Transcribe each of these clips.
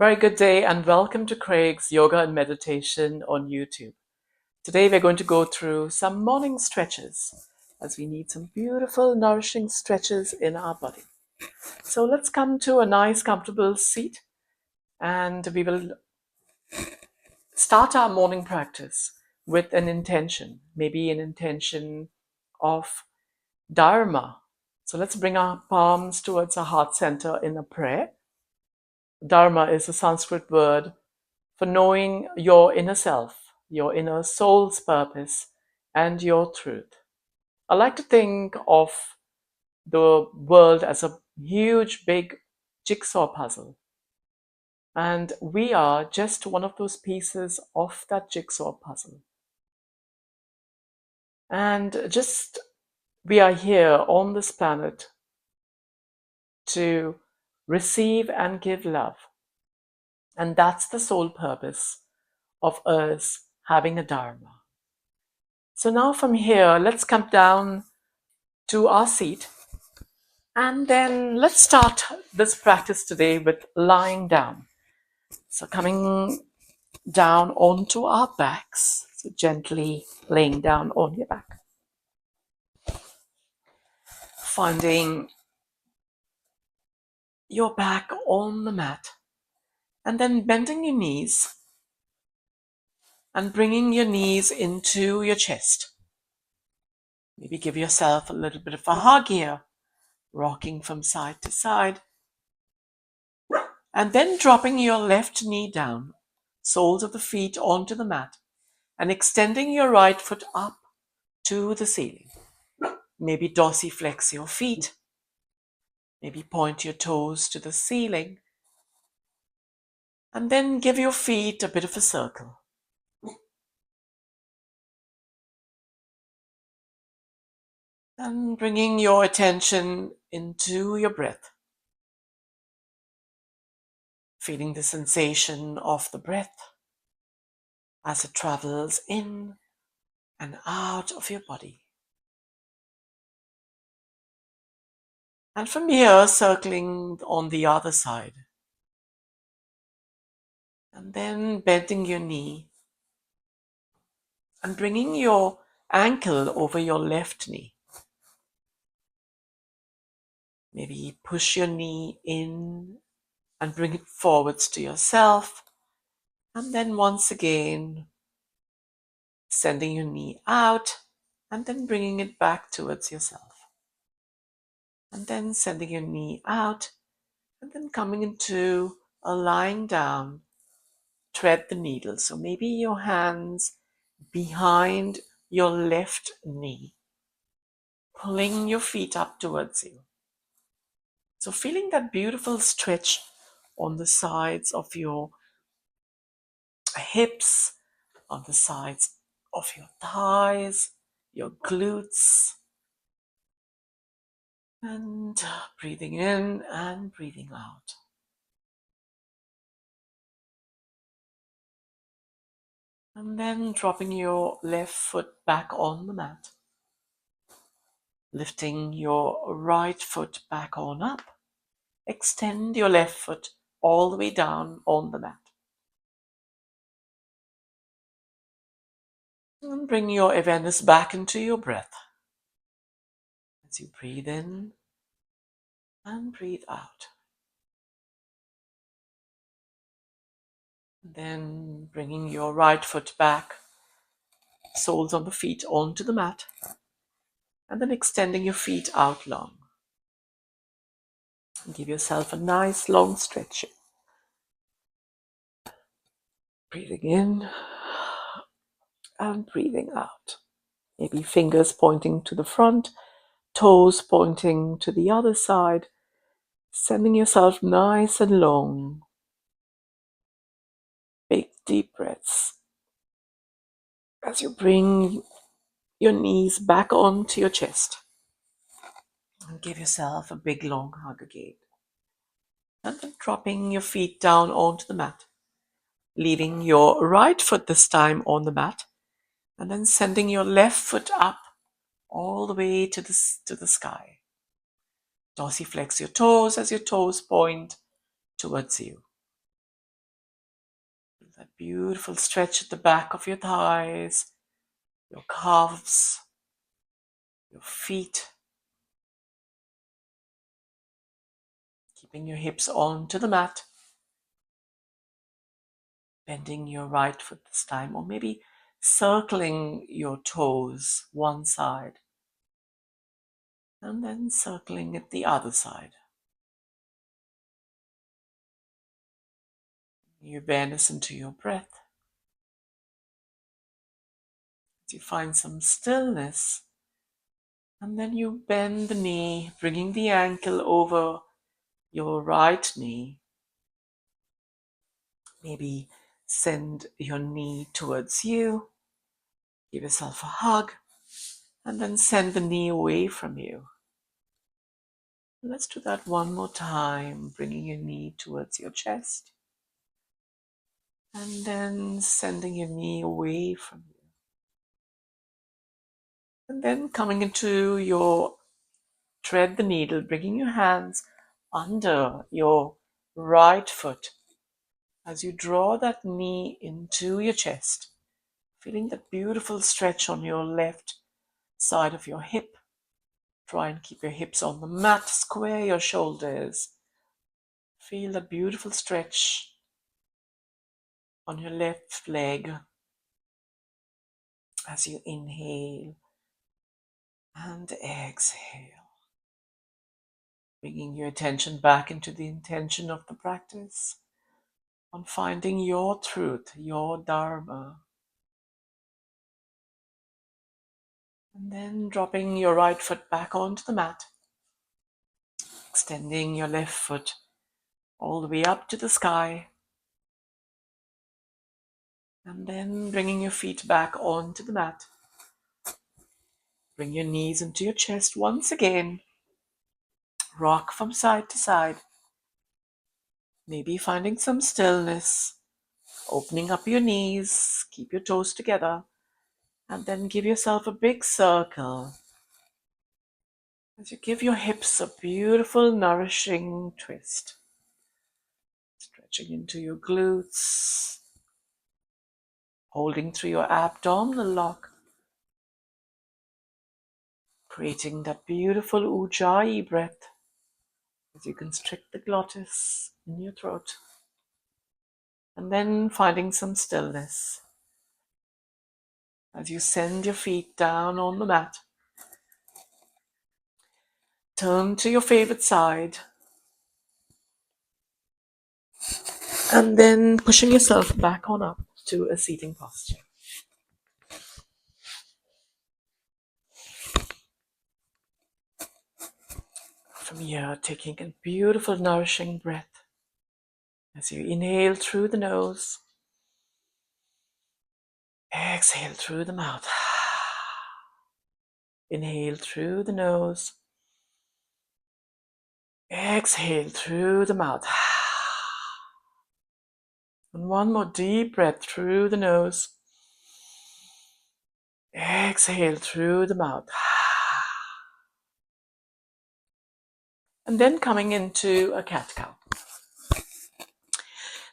Very good day and welcome to Craig's Yoga and Meditation on YouTube. Today we're going to go through some morning stretches as we need some beautiful nourishing stretches in our body. So let's come to a nice comfortable seat and we will start our morning practice with an intention, maybe an intention of Dharma. So let's bring our palms towards our heart center in a prayer. Dharma is a Sanskrit word for knowing your inner self, your inner soul's purpose, and your truth. I like to think of the world as a huge, big jigsaw puzzle. And we are just one of those pieces of that jigsaw puzzle. And just we are here on this planet to receive and give love. And that's the sole purpose of us having a Dharma. So now from here, let's come down to our seat. And then let's start this practice today with lying down. So coming down onto our backs, so gently laying down on your back. Finding your back on the mat. And then bending your knees and bringing your knees into your chest. Maybe give yourself a little bit of a hug here, rocking from side to side. And then dropping your left knee down, soles of the feet onto the mat, and extending your right foot up to the ceiling. Maybe dorsiflex your feet. Maybe point your toes to the ceiling. And then give your feet a bit of a circle. And bringing your attention into your breath. Feeling the sensation of the breath as it travels in and out of your body. And from here, circling on the other side. And then bending your knee and bringing your ankle over your left knee. Maybe push your knee in and bring it forwards to yourself. And then once again, sending your knee out and then bringing it back towards yourself. And then sending your knee out and then coming into a lying down, thread the needle. So maybe your hands behind your left knee, pulling your feet up towards you. So feeling that beautiful stretch on the sides of your hips, on the sides of your thighs, your glutes. And breathing in and breathing out. And then dropping your left foot back on the mat. Lifting your right foot back on up. Extend your left foot all the way down on the mat. And bring your awareness back into your breath. As you breathe in and breathe out. Then bringing your right foot back, soles on the feet onto the mat. And then extending your feet out long. And give yourself a nice long stretch. Breathing in and breathing out. Maybe fingers pointing to the front, toes pointing to the other side. Sending yourself nice and long. Big deep breaths. As you bring your knees back onto your chest. And give yourself a big long hug again. And then dropping your feet down onto the mat. Leaving your right foot this time on the mat. And then sending your left foot up all the way to the sky. Dorsiflex your toes as your toes point towards you. That beautiful stretch at the back of your thighs, your calves, your feet. Keeping your hips onto the mat. Bending your right foot this time, or maybe circling your toes one side and then circling it the other side. You awareness into your breath. You find some stillness, and then you bend the knee, bringing the ankle over your right knee. Maybe send your knee towards you, give yourself a hug, and then send the knee away from you. Let's do that one more time, bringing your knee towards your chest, and then sending your knee away from you. And then coming into your thread the needle, bringing your hands under your right foot as you draw that knee into your chest, feeling that beautiful stretch on your left side of your hip. Try and keep your hips on the mat, square your shoulders. Feel the beautiful stretch on your left leg as you inhale and exhale. Bringing your attention back into the intention of the practice on finding your truth, your dharma. And then dropping your right foot back onto the mat, extending your left foot all the way up to the sky, and then bringing your feet back onto the mat. Bring your knees into your chest once again. Rock from side to side. Maybe finding some stillness. Opening up your knees. Keep your toes together. And then give yourself a big circle. As you give your hips a beautiful, nourishing twist. Stretching into your glutes. Holding through your abdominal lock. Creating that beautiful Ujjayi breath. As you constrict the glottis in your throat. And then finding some stillness. As you send your feet down on the mat. Turn to your favorite side. And then pushing yourself back on up to a seating posture. From here, taking a beautiful, nourishing breath. As you inhale through the nose. Exhale through the mouth. Inhale through the nose. Exhale through the mouth. And one more deep breath through the nose. Exhale through the mouth. And then coming into a cat-cow.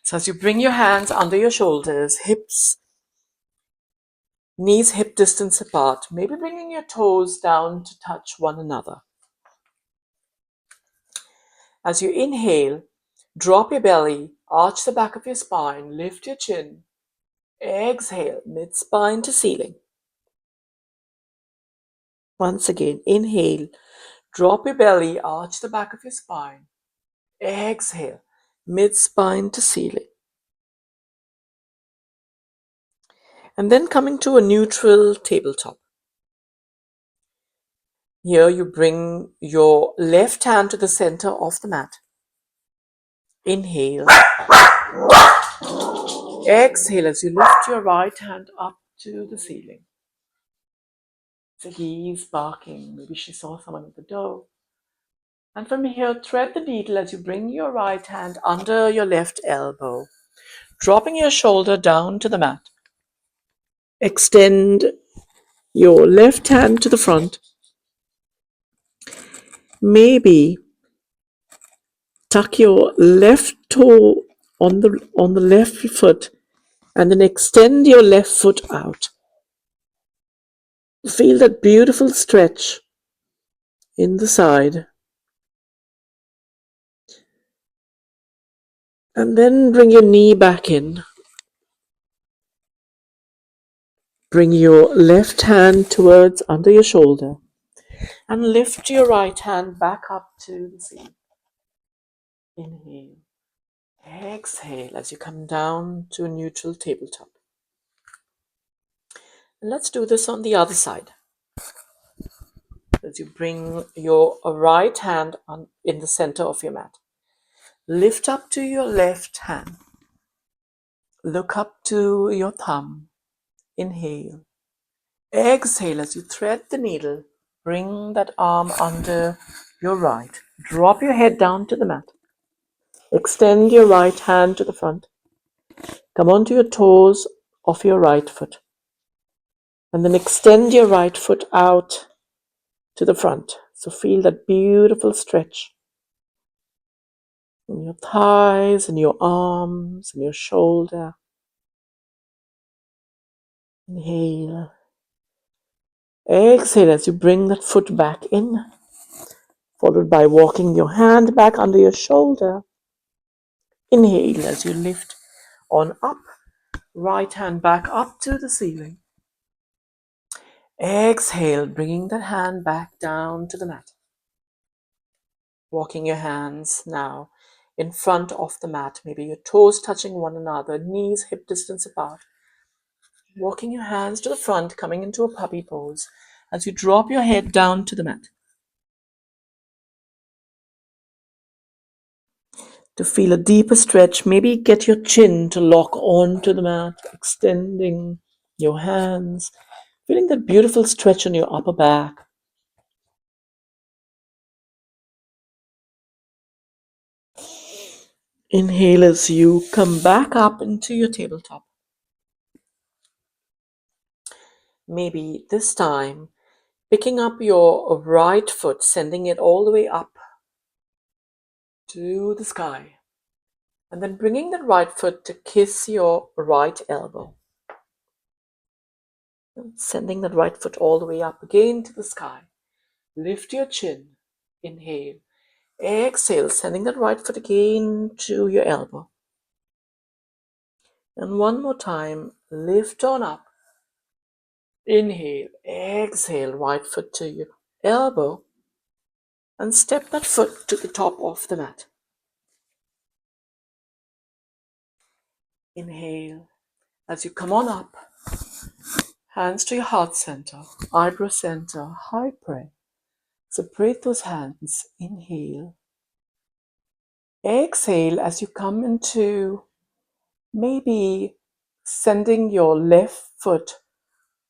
So as you bring your hands under your shoulders, hips, knees hip distance apart, maybe bringing your toes down to touch one another. As you inhale, drop your belly, arch the back of your spine, lift your chin. Exhale, mid-spine to ceiling. Once again, inhale, drop your belly, arch the back of your spine. Exhale, mid-spine to ceiling. And then coming to a neutral tabletop. Here you bring your left hand to the center of the mat. Inhale. Exhale as you lift your right hand up to the ceiling. Ziggy's barking. Maybe she saw someone at the door. And from here, thread the needle as you bring your right hand under your left elbow, dropping your shoulder down to the mat. Extend your left hand to the front. Maybe tuck your left toe on the left foot And then extend your left foot out. Feel that beautiful stretch in the side. And then bring your knee back in. Bring your left hand towards under your shoulder. And lift your right hand back up to the ceiling. Inhale. Exhale as you come down to a neutral tabletop. And let's do this on the other side. As you bring your right hand in the center of your mat. Lift up to your left hand. Look up to your thumb. Inhale. Exhale as you thread the needle. Bring that arm under your right. Drop your head down to the mat. Extend your right hand to the front. Come onto your toes of your right foot. And then extend your right foot out to the front. So feel that beautiful stretch in your thighs and your arms and your shoulder. Inhale. Exhale as you bring that foot back in, followed by walking your hand back under your shoulder. Inhale as you lift on up, right hand back up to the ceiling. Exhale, bringing that hand back down to the mat. Walking your hands now in front of the mat, maybe your toes touching one another, knees hip distance apart. Walking your hands to the front, coming into a puppy pose as you drop your head down to the mat. To feel a deeper stretch, maybe get your chin to lock onto the mat, extending your hands, feeling that beautiful stretch on your upper back. Inhale as you come back up into your tabletop. Maybe this time, picking up your right foot, sending it all the way up to the sky. And then bringing that right foot to kiss your right elbow. Sending that right foot all the way up again to the sky. Lift your chin. Inhale. Exhale, sending that right foot again to your elbow. And one more time, lift on up. Inhale. Exhale, right foot to your elbow. And step that foot to the top of the mat. Inhale. As you come on up, hands to your heart center, eyebrow center, high prayer. Separate those hands. Inhale. Exhale as you come into maybe sending your left foot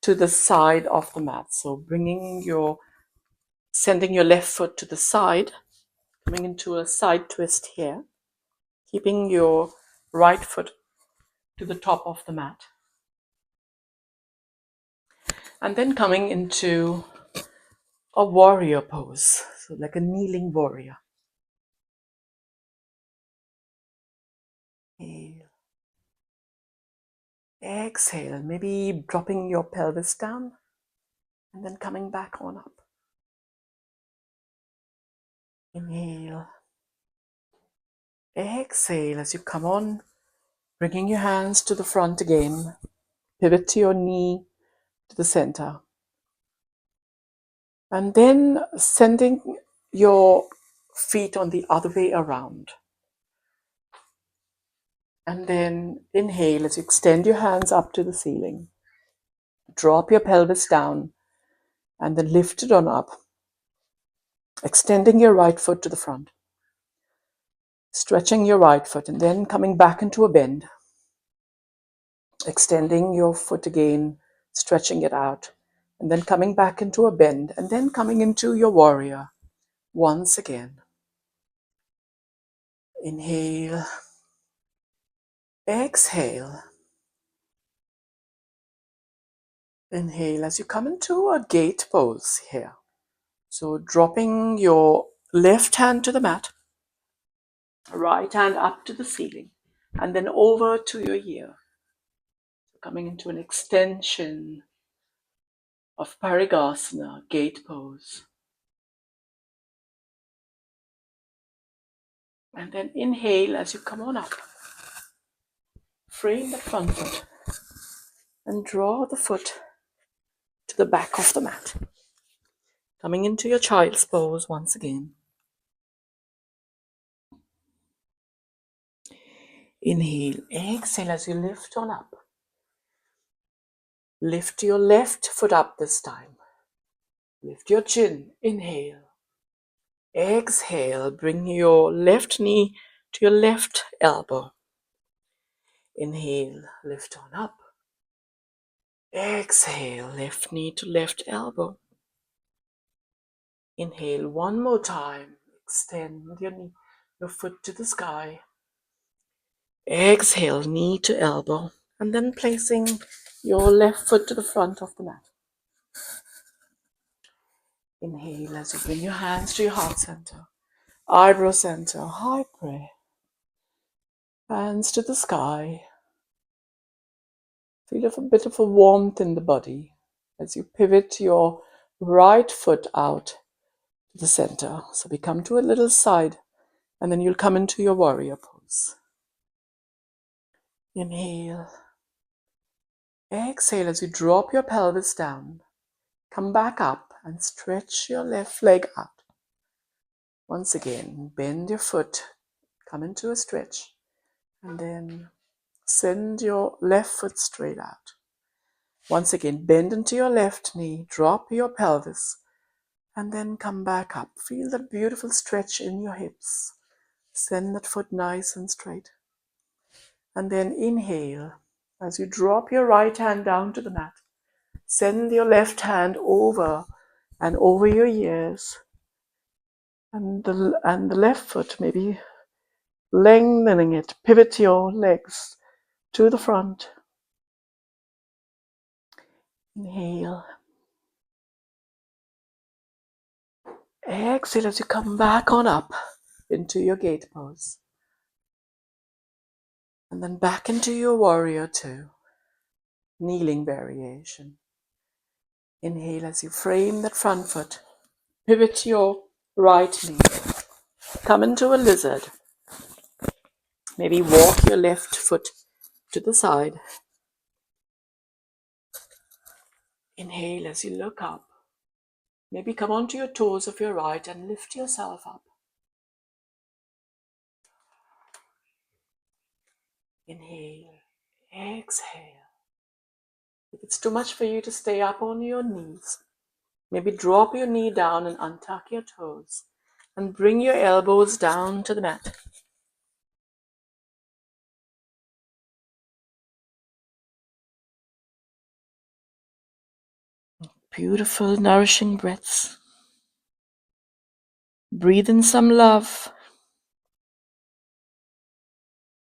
to the side of the mat. So sending your left foot to the side, coming into a side twist here, keeping your right foot to the top of the mat. And then coming into a warrior pose, so like a kneeling warrior. Exhale, maybe dropping your pelvis down and then coming back on up. Inhale. Exhale as you come on, bringing your hands to the front again. Pivot to your knee to the center. And then sending your feet on the other way around. And then inhale as you extend your hands up to the ceiling. Drop your pelvis down and then lift it on up. Extending your right foot to the front. Stretching your right foot and then coming back into a bend. Extending your foot again, stretching it out. And then coming back into a bend and then coming into your warrior once again. Inhale. Exhale. Inhale as you come into a gate pose here. So dropping your left hand to the mat, right hand up to the ceiling, and then over to your ear. Coming into an extension of Parigasana, gate pose. And then inhale as you come on up. Frame the front foot and draw the foot to the back of the mat. Coming into your child's pose once again. Inhale, exhale as you lift on up. Lift your left foot up this time. Lift your chin, inhale. Exhale, bring your left knee to your left elbow. Inhale, lift on up. Exhale, left knee to left elbow. Inhale one more time. Extend your foot to the sky. Exhale, knee to elbow. And then placing your left foot to the front of the mat. Inhale as you bring your hands to your heart center. Eyebrow center, high prayer. Hands to the sky. Feel a bit of a warmth in the body as you pivot your right foot out to the center. So we come to a little side and then you'll come into your warrior pose. Inhale. Exhale as you drop your pelvis down. Come back up and stretch your left leg out. Once again, bend your foot, come into a stretch, and then send your left foot straight out. Once again, bend into your left knee, drop your pelvis, and then come back up. Feel that beautiful stretch in your hips. Send that foot nice and straight. And then inhale as you drop your right hand down to the mat. Send your left hand over and over your ears. And the left foot, maybe lengthening it. Pivot your legs to the front. Inhale. Exhale as you come back on up into your gate pose. And then back into your warrior two. Kneeling variation. Inhale as you frame that front foot. Pivot your right knee. Come into a lizard. Maybe walk your left foot to the side. Inhale as you look up. Maybe come onto your toes of your right and lift yourself up. Inhale. Exhale. If it's too much for you to stay up on your knees, maybe drop your knee down and untuck your toes and bring your elbows down to the mat. Beautiful, nourishing breaths. Breathe in some love.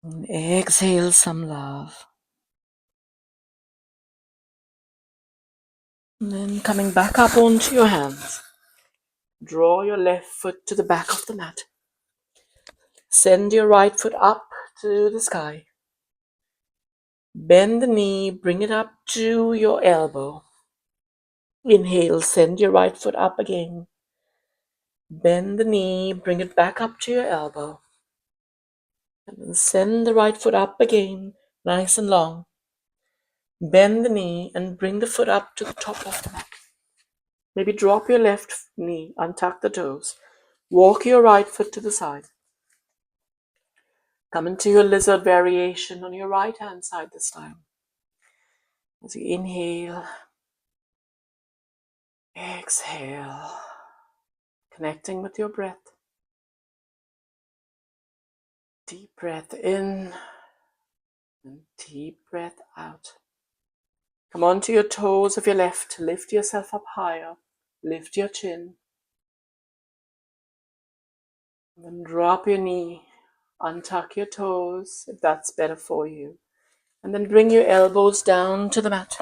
And exhale some love. And then coming back up onto your hands. Draw your left foot to the back of the mat. Send your right foot up to the sky. Bend the knee, bring it up to your elbow. Inhale, send your right foot up again. Bend the knee, bring it back up to your elbow. And then send the right foot up again, nice and long. Bend the knee and bring the foot up to the top of the mat. Maybe drop your left knee, untuck the toes. Walk your right foot to the side. Come into your lizard variation on your right hand side this time. As you inhale, exhale, connecting with your breath. Deep breath in and deep breath out. Come onto your toes of your left. Lift yourself up higher. Lift your chin. And then drop your knee. Untuck your toes if that's better for you. And then bring your elbows down to the mat.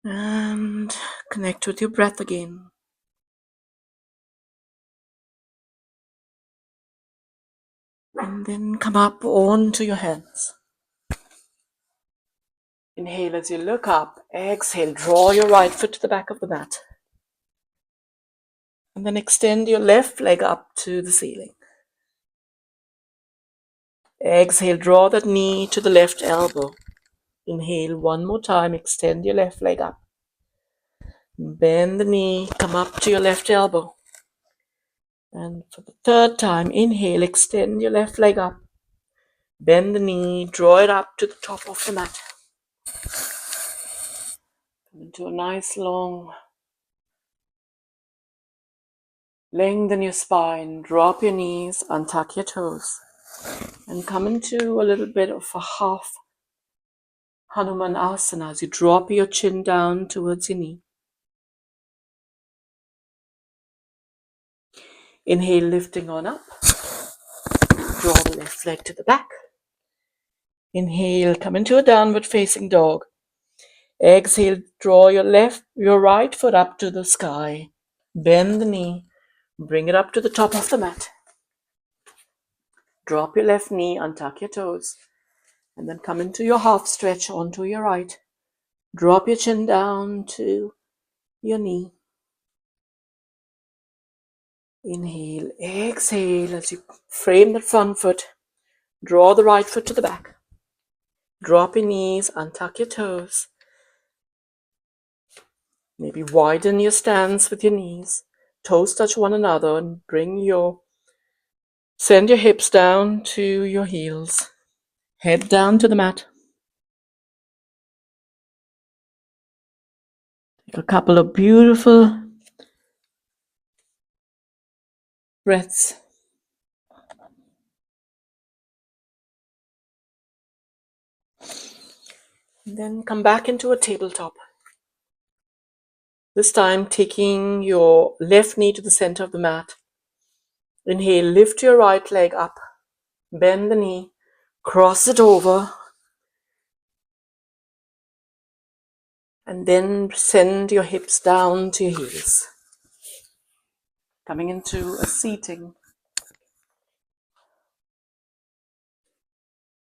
And connect with your breath again. And then come up onto your hands. Inhale as you look up. Exhale, draw your right foot to the back of the mat. And then extend your left leg up to the ceiling. Exhale, draw that knee to the left elbow. Inhale one more time, extend your left leg up. Bend the knee, come up to your left elbow. And for the third time, inhale, extend your left leg up. Bend the knee, draw it up to the top of the mat. Come into a nice long lengthen your spine, drop your knees, untuck your toes. And come into a little bit of a half Hanuman Asana as you drop your chin down towards your knee. Inhale, lifting on up. Draw the left leg to the back. Inhale, come into a downward facing dog. Exhale, draw your right foot up to the sky. Bend the knee, bring it up to the top of the mat. Drop your left knee, untuck your toes, and then come into your half stretch onto your right. Drop your chin down to your knee. Inhale, exhale as you frame the front foot. Draw the right foot to the back. Drop your knees, untuck your toes. Maybe widen your stance with your knees. Toes touch one another and send your hips down to your heels. Head down to the mat. Take a couple of beautiful breaths. And then come back into a tabletop. This time taking your left knee to the center of the mat. Inhale, lift your right leg up. Bend the knee. Cross it over. And then send your hips down to your heels. Coming into a seating.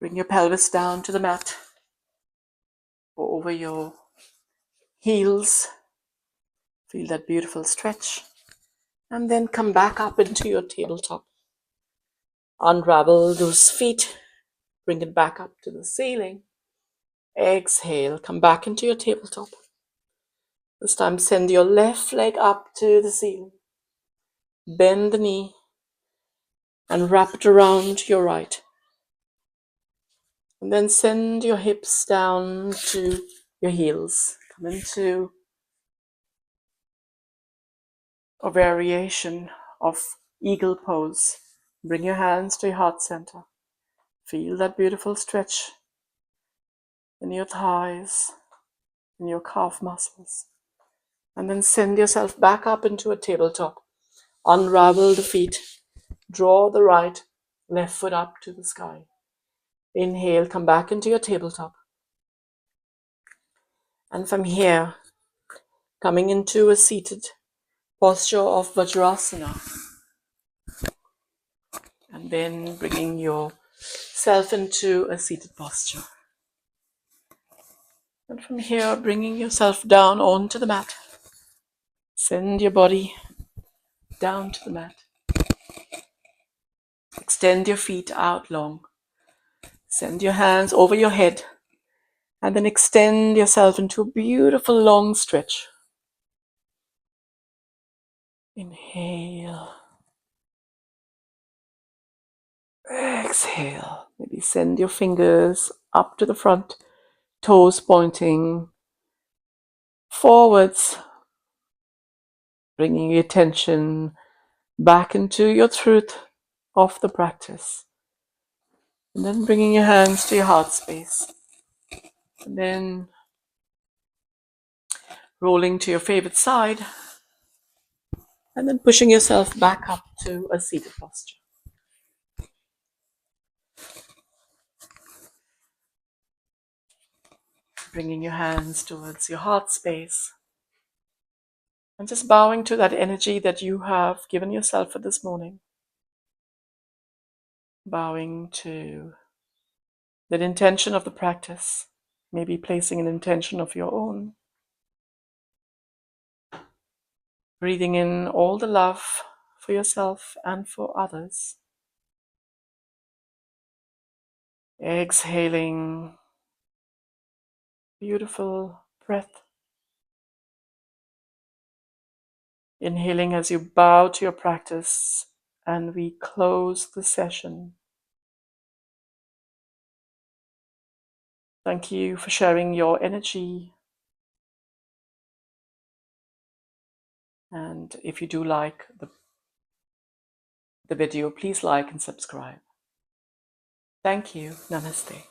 Bring your pelvis down to the mat. Go over your heels. Feel that beautiful stretch. And then come back up into your tabletop. Unravel those feet. Bring it back up to the ceiling. Exhale. Come back into your tabletop. This time send your left leg up to the ceiling. Bend the knee and wrap it around your right. And then send your hips down to your heels. Come into a variation of eagle pose. Bring your hands to your heart center. Feel that beautiful stretch in your thighs, in your calf muscles. And then send yourself back up into a tabletop. Unravel the feet. Draw the left foot up to the sky. Inhale, come back into your tabletop. And from here, coming into a seated posture of Vajrasana. And then bringing yourself into a seated posture. And from here, bringing yourself down onto the mat. Send your body down to the mat. Extend your feet out long. Send your hands over your head. And then extend yourself into a beautiful long stretch. Inhale. Exhale. Maybe send your fingers up to the front, toes pointing forwards, bringing your attention back into your truth of the practice. And then bringing your hands to your heart space. And then rolling to your favorite side. And then pushing yourself back up to a seated posture. Bringing your hands towards your heart space. And just bowing to that energy that you have given yourself for this morning. bowing to the intention of the practice, maybe placing an intention of your own. Breathing in all the love for yourself and for others. Exhaling, beautiful breath. Inhaling as you bow to your practice, and we close the session. Thank you for sharing your energy. And if you do like the video, please like and subscribe. Thank you. Namaste.